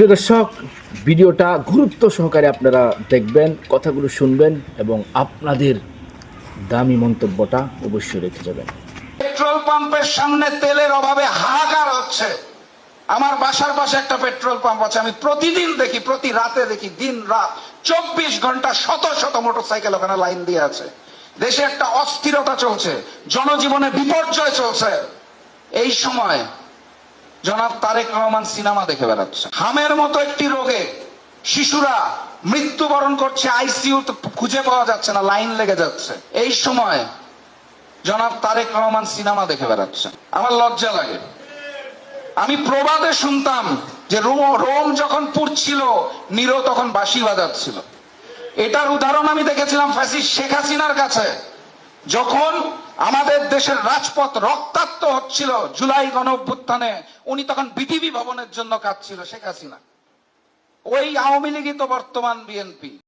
প্রিয় দর্শক, ভিডিওটা গুরুত্ব সহকারে আপনারা দেখবেন, কথাগুলো শুনবেন এবং আপনাদের দামি মন্তব্যটা অবশ্যই রেখে যাবেন। পেট্রোল পাম্পের সামনে তেলের অভাবে হাহাকার হচ্ছে। আমার বাসার পাশে একটা পেট্রোল পাম্প আছে, আমি প্রতিদিন দেখি, প্রতি রাতে দেখি, দিন রাত 24 ঘন্টা শত শত মোটরসাইকেল ওখানে লাইন দিয়ে আছে। দেশে একটা অস্থিরতা চলছে, জনজীবনে বিপর্যয় চলছে। এই সময় জনাব তারেক রহমান সিনেমা দেখে বেড়াচ্ছে। হামের মতো একটি রোগে শিশুরা মৃত্যুবরণ করছে, আইসিইউ খুঁজে পাওয়া যাচ্ছে না, লাইন লেগে যাচ্ছে। এই সময় জনাব তারেক রহমান সিনেমা দেখে বেড়াচ্ছে। আমার লজ্জা লাগে। আমি প্রবাদে শুনতাম যে রোম যখন পুড়ছিল, নিরো তখন বাঁশি বাজাচ্ছিল। এটার উদাহরণ আমি দেখেছিলাম ফ্যাসিস্ট শেখ হাসিনার কাছে। যখন আমাদের দেশের রাজপথ রক্তাক্ত হচ্ছিল জুলাই গণঅভ্যুত্থানে, উনি তখন বিটিভি ভবনের জন্য কাঁদছিল শেখ হাসিনা। ওই আওয়ামী লীগই তো বর্তমান বিএনপি।